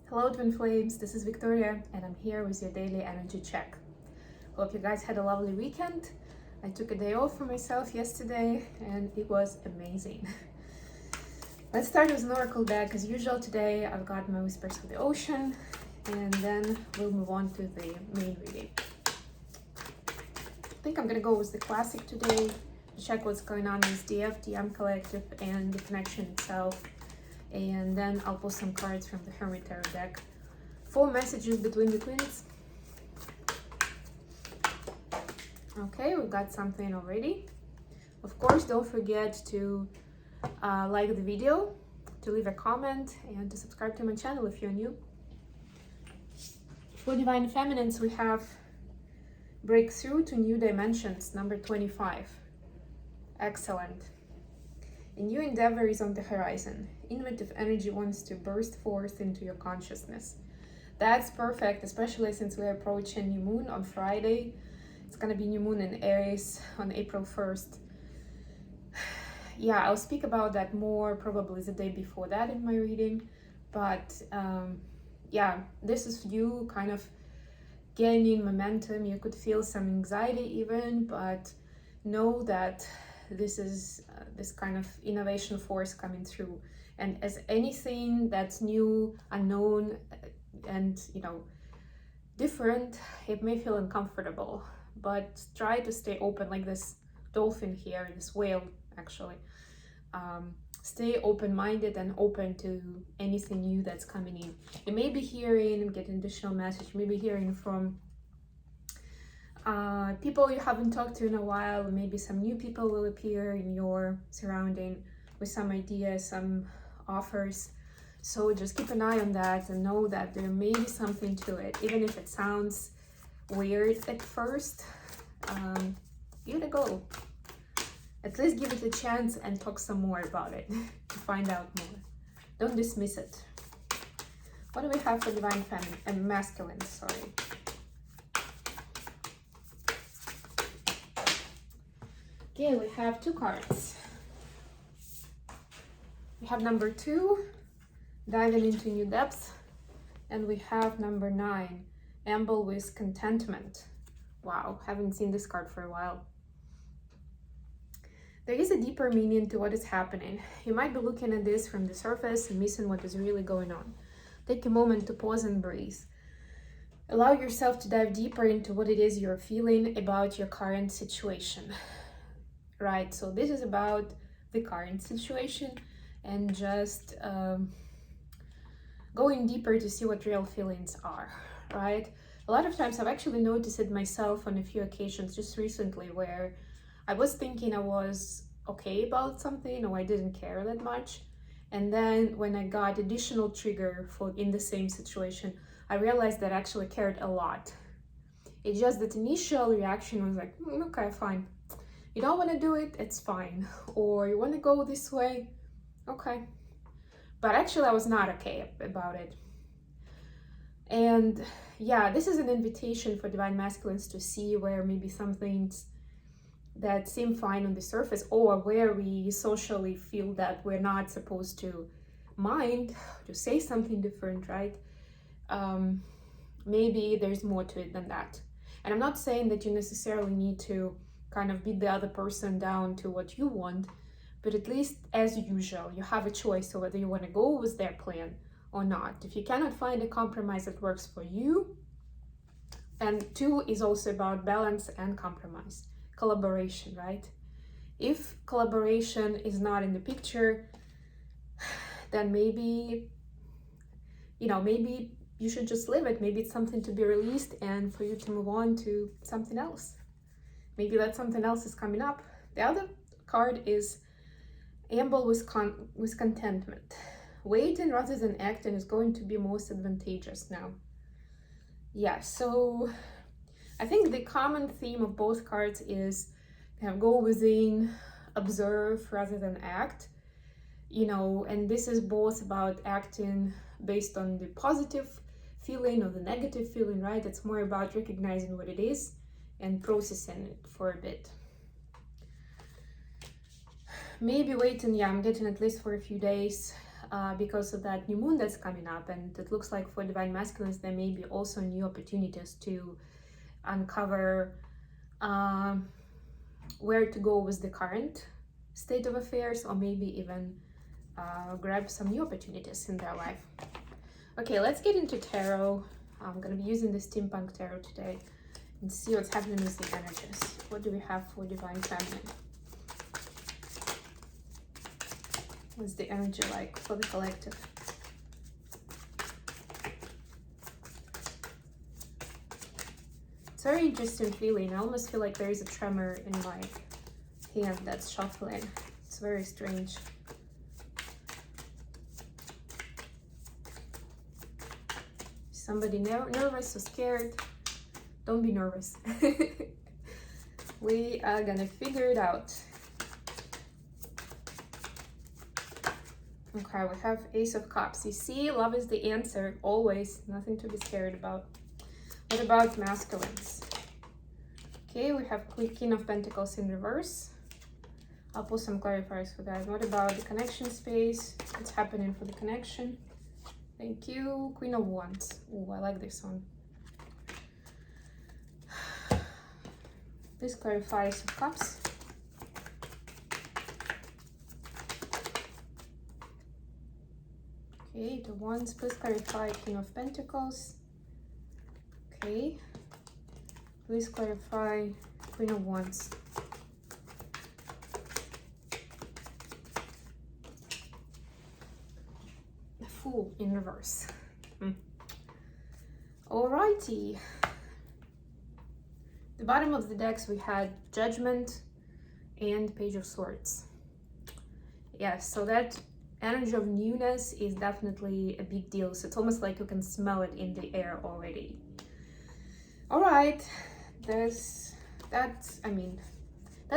Hello Twin Flames, this is Victoria and I'm here with your daily energy check. Hope you guys had a lovely weekend. I took a day off for myself yesterday and it was amazing. Let's start with an oracle deck. As usual today I've got my Whispers of the Ocean and then we'll move on to the main reading. I think I'm gonna go with the classic today to check what's going on with DM Collective and the connection itself. And then I'll pull some cards from the Hermit Tarot deck. 4 messages between the twins. Okay, we've got something already. Of course, don't forget to like the video, to leave a comment, and to subscribe to my channel if you're new. For Divine Feminines, we have Breakthrough to New Dimensions, number 25. Excellent. A new endeavor is on the horizon. Innovative energy wants to burst forth into your consciousness. That's perfect, especially since we're approaching new moon on Friday. It's gonna be new moon in Aries on April 1st. Yeah, I'll speak about that more probably the day before that in my reading. But yeah, this is you kind of gaining momentum. You could feel some anxiety even, but know that this is this kind of innovation force coming through. And as anything that's new, unknown, and different, it may feel uncomfortable, but try to stay open, like this dolphin here, this whale actually. Stay open-minded and open to anything new that's coming in. You may be hearing and getting additional message, maybe hearing from people you haven't talked to in a while. Maybe some new people will appear in your surrounding with some ideas, some offers. So just keep an eye on that and know that there may be something to it, even if it sounds weird at first. Give it a go. At least give it a chance and talk some more about it to find out more. Don't dismiss it. What do we have for Divine Feminine and Masculine? Sorry. Okay, we have 2 cards. We have number 2, diving into new depths, and we have number 9, amble with contentment. Wow, haven't seen this card for a while. There is a deeper meaning to what is happening. You might be looking at this from the surface and missing what is really going on. Take a moment to pause and breathe. Allow yourself to dive deeper into what it is you're feeling about your current situation. Right, so this is about the current situation and just going deeper to see what real feelings are, right? A lot of times I've actually noticed it myself on a few occasions just recently where I was thinking I was okay about something or I didn't care that much. And then when I got additional trigger for in the same situation, I realized that I actually cared a lot. It's just that initial reaction was like, okay, fine. You don't want to do it, it's fine. Or you want to go this way, okay. But actually I was not okay about it. And yeah, this is an invitation for Divine Masculines to see where maybe some things that seem fine on the surface, or where we socially feel that we're not supposed to mind, to say something different, right? Maybe there's more to it than that. And I'm not saying that you necessarily need to kind of beat the other person down to what you want, but at least as usual, you have a choice of whether you want to go with their plan or not. If you cannot find a compromise that works for you, and 2 is also about balance and compromise, collaboration, right? If collaboration is not in the picture, then maybe, maybe you should just leave it. Maybe it's something to be released and for you to move on to something else. Maybe that something else is coming up. The other card is amble with contentment. Waiting rather than acting is going to be most advantageous now. Yeah, so I think the common theme of both cards is go within, observe rather than act. And this is both about acting based on the positive feeling or the negative feeling, right? It's more about recognizing what it is and processing it for a bit. Maybe waiting, I'm getting at least for a few days because of that new moon that's coming up. And it looks like for divine masculines, there may be also new opportunities to uncover where to go with the current state of affairs, or maybe even grab some new opportunities in their life. Okay, let's get into tarot. I'm going to be using the steampunk tarot today and see what's happening with the energies. What do we have for divine feminine? What's the energy like for the collective? It's a very interesting feeling. I almost feel like there is a tremor in my hand that's shuffling. It's very strange. Somebody nervous or scared? Don't be nervous. We are gonna figure it out. Okay, we have Ace of Cups. You see, love is the answer, always. Nothing to be scared about. What about masculines? Okay, we have King of Pentacles in reverse. I'll pull some clarifiers for that. What about the connection space? What's happening for the connection? Thank you. Queen of Wands. Oh, I like this one. Please clarify Ace of Cups. Okay, Eight of Wands. Please clarify King of Pentacles. Okay. Please clarify Queen of Wands. The Fool in reverse. Alrighty. The bottom of the decks we had Judgment and Page of Swords. Yes, so that energy of newness is definitely a big deal. So it's almost like you can smell it in the air already. All right, that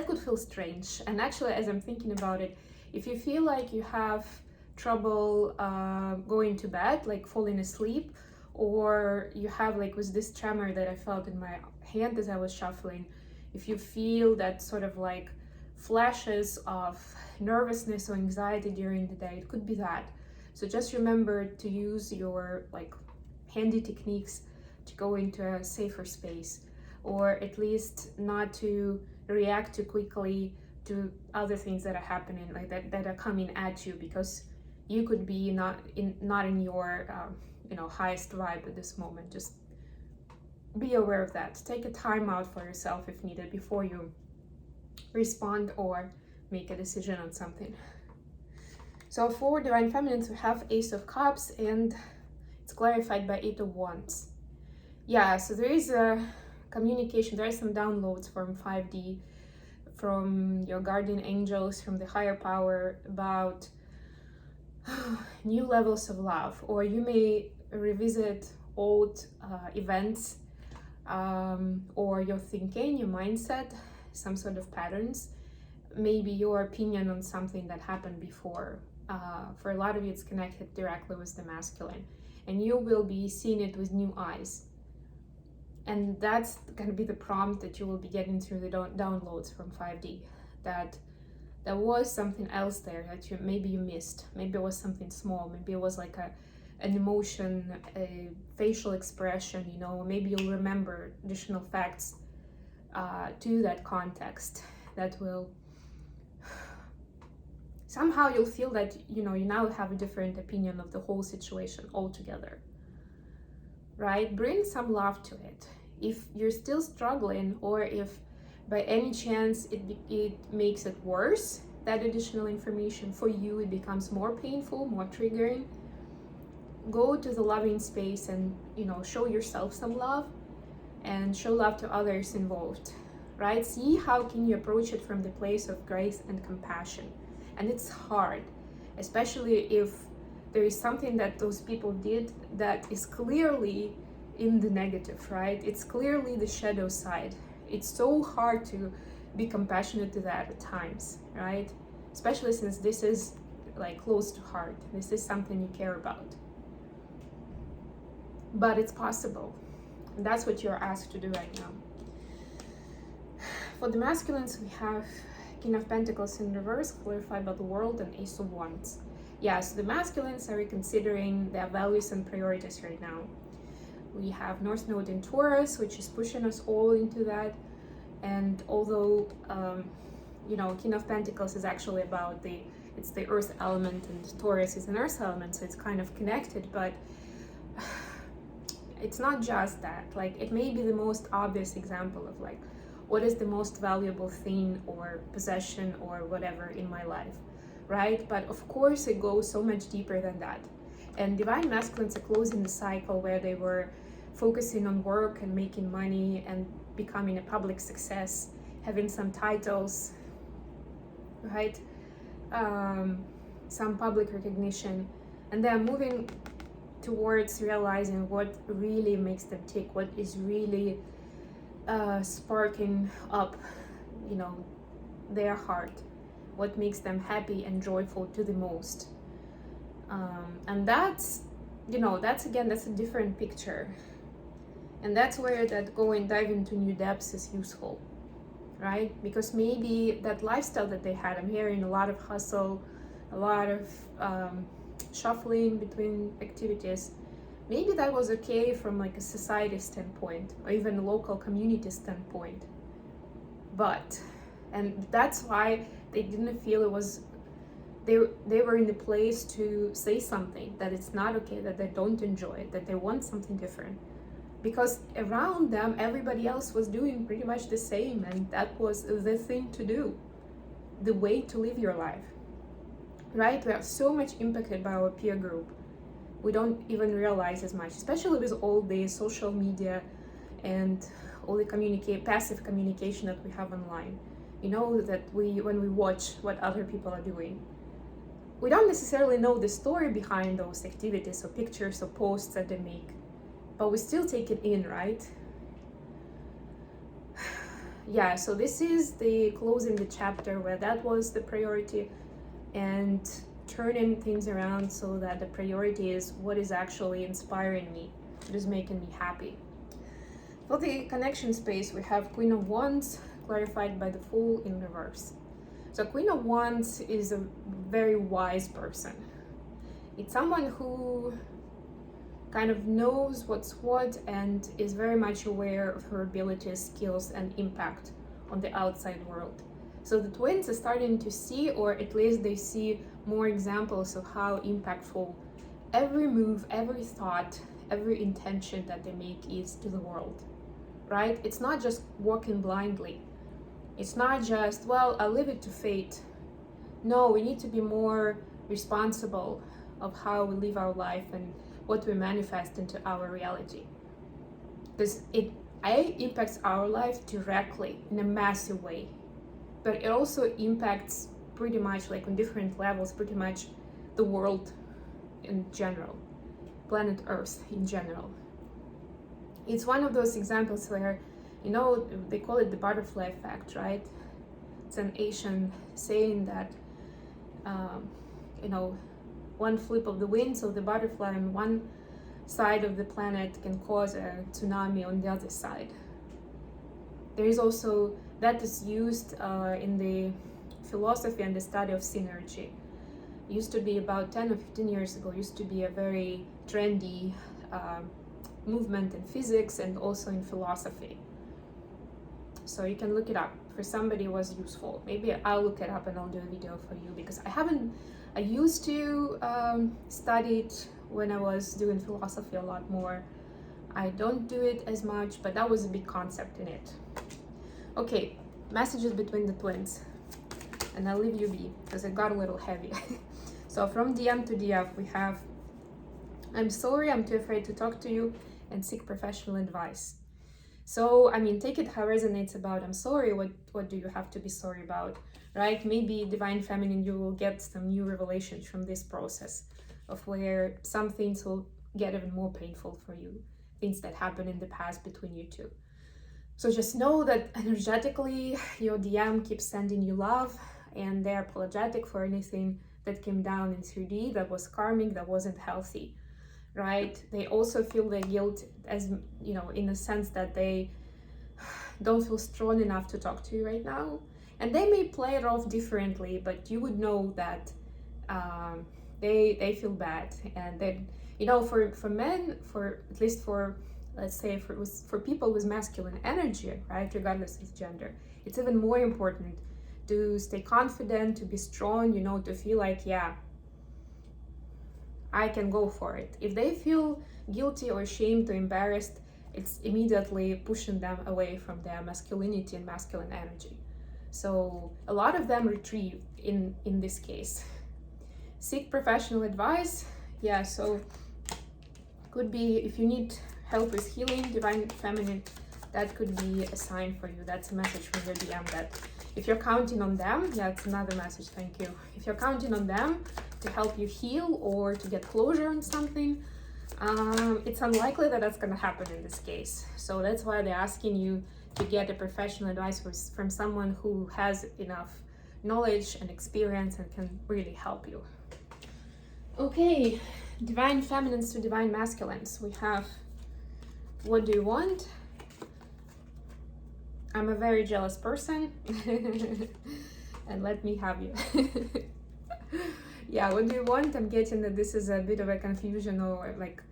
could feel strange. And actually, as I'm thinking about it, if you feel like you have trouble going to bed, like falling asleep, or you have like with this tremor that I felt in my hand as I was shuffling, if you feel that sort of like flashes of nervousness or anxiety during the day, it could be that. So just remember to use your like handy techniques to go into a safer space, or at least not to react too quickly to other things that are happening, like that are coming at you, because you could be not in your highest vibe at this moment. Just be aware of that. Take a time out for yourself if needed before you respond or make a decision on something. So for divine feminines, we have Ace of Cups, and it's clarified by Eight of Wands. Yeah, so there is a communication, there are some downloads from 5D, from your guardian angels, from the higher power, about new levels of love, or you may revisit old events, or your thinking, your mindset, some sort of patterns, maybe your opinion on something that happened before. For a lot of you, it's connected directly with the masculine, and you will be seeing it with new eyes. And that's going to be the prompt that you will be getting through the downloads from 5D, that there was something else there that maybe you missed. Maybe it was something small. Maybe it was like an emotion, a facial expression, maybe you'll remember additional facts to that context that will somehow you'll feel that you now have a different opinion of the whole situation altogether, right? Bring some love to it. If you're still struggling, or if by any chance it makes it worse, that additional information for you, it becomes more painful, more triggering, go to the loving space and show yourself some love and show love to others involved, right? See how can you approach it from the place of grace and compassion. And it's hard, especially if there is something that those people did that is clearly in the negative, right? It's clearly the shadow side. It's so hard to be compassionate to that at times, right? Especially since this is like close to heart. This is something you care about. But it's possible. And that's what you're asked to do right now. For the masculines, we have King of Pentacles in reverse, clarified by the World, and Ace of Wands. Yeah, so the masculines are reconsidering their values and priorities right now. We have North Node in Taurus, which is pushing us all into that. And although, King of Pentacles is actually about it's the earth element, and Taurus is an earth element, so it's kind of connected, but it's not just that. Like, it may be the most obvious example of like, what is the most valuable thing or possession or whatever in my life, right? But of course it goes so much deeper than that. And divine masculines are closing the cycle where they were focusing on work and making money and becoming a public success, having some titles, right? Some public recognition, and they're moving towards realizing what really makes them tick, what is really sparking up, their heart, what makes them happy and joyful to the most. And that's a different picture. And that's where that dive into new depths is useful, right? Because maybe that lifestyle that they had, I'm hearing a lot of hustle, a lot of shuffling between activities. Maybe that was okay from like a society standpoint or even a local community standpoint. And that's why they didn't feel they were in the place to say something, that it's not okay, that they don't enjoy it, that they want something different. Because around them, everybody else was doing pretty much the same, and that was the thing to do, the way to live your life, right? We are so much impacted by our peer group. We don't even realize as much, especially with all the social media and all the passive communication that we have online. That when we watch what other people are doing, we don't necessarily know the story behind those activities or pictures or posts that they make, but we still take it in, right? Yeah, so this is the closing the chapter where that was the priority, and turning things around so that the priority is what is actually inspiring me, what is making me happy. For the connection space, we have Queen of Wands, clarified by the Fool in reverse. So Queen of Wands is a very wise person. It's someone who kind of knows what's what and is very much aware of her abilities, skills, and impact on the outside world. So the twins are starting to see, or at least they see more examples of how impactful every move, every thought, every intention that they make is to the world, right? It's not just walking blindly. It's not just, well, I'll leave it to fate. No, we need to be more responsible of how we live our life and what we manifest into our reality. Because it impacts our life directly in a massive way, but it also impacts pretty much like on different levels, pretty much the world in general, planet Earth in general. It's one of those examples where, they call it the butterfly effect, right? It's an Asian saying that, one flip of the wings of the butterfly on one side of the planet can cause a tsunami on the other side. There is also, that is used in the philosophy and the study of synergy. It used to be about 10 or 15 years ago, used to be a very trendy movement in physics and also in philosophy. So you can look it up. For somebody it was useful. Maybe I'll look it up and I'll do a video for you, because I used to study it when I was doing philosophy a lot more. I don't do it as much, but that was a big concept in it. Okay, messages between the twins. And I'll leave you be, because it got a little heavy. So from DM to DF, we have, I'm sorry, I'm too afraid to talk to you, and seek professional advice. So, take it how resonates about I'm sorry. What do you have to be sorry about, right? Maybe Divine Feminine, you will get some new revelations from this process of where some things will get even more painful for you, things that happened in the past between you two. So just know that energetically, your DM keeps sending you love, and they're apologetic for anything that came down in 3D that was karmic, that wasn't healthy. Right? They also feel their guilt, as in the sense that they don't feel strong enough to talk to you right now. And they may play it off differently, but you would know that they feel bad. And then, you know, for men, for at least for, let's say, for people with masculine energy, right, regardless of gender, it's even more important to stay confident, to be strong, you know, to feel like, yeah, I can go for it. If they feel guilty or ashamed or embarrassed, it's immediately pushing them away from their masculinity and masculine energy. So a lot of them retreat in this case. Seek professional advice. Yeah, so could be if you need help with healing, divine feminine, that could be a sign for you. That's a message from your DM, that if you're counting on them, yeah, it's another message, thank you. If you're counting on them to help you heal or to get closure on something, it's unlikely that that's going to happen in this case. So that's why they're asking you to get a professional advice from someone who has enough knowledge and experience and can really help you. Okay, divine feminines to divine masculines. We have, what do you want? I'm a very jealous person. And let me have you. Yeah, what do you want? I'm getting that this is a bit of a confusion or like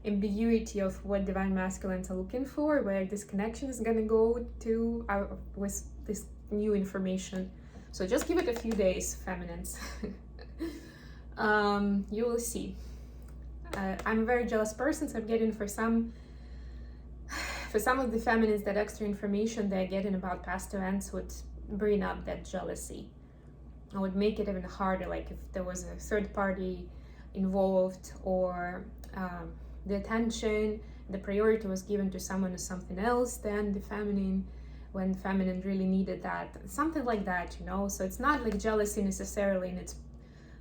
ambiguity of what divine masculines are looking for, where this connection is going to go to with this new information. So just give it a few days, feminines. You will see. I'm a very jealous person, so I'm getting for some of the feminines, that extra information they're getting about past events would bring up that jealousy. It would make it even harder, like if there was a third party involved, or the attention, the priority was given to someone or something else than the feminine, when feminine really needed that, something like that, you know. So it's not like jealousy necessarily in its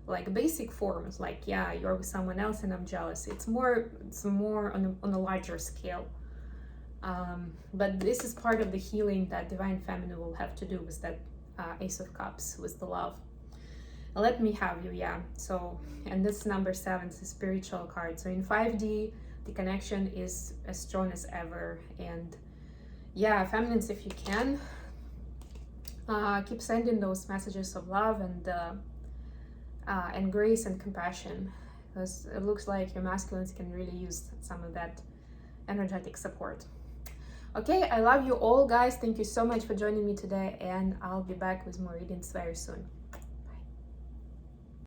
like basic forms, like, yeah, you're with someone else and I'm jealous. It's more on a larger scale. But this is part of the healing that divine feminine will have to do with that Ace of Cups, with the love. Let me have you, yeah. So, and this number 7 is a spiritual card. So in 5D, the connection is as strong as ever. And yeah, feminines, if you can, keep sending those messages of love and grace and compassion, because it looks like your masculines can really use some of that energetic support. Okay, I love you all, guys. Thank you so much for joining me today, and I'll be back with more readings very soon.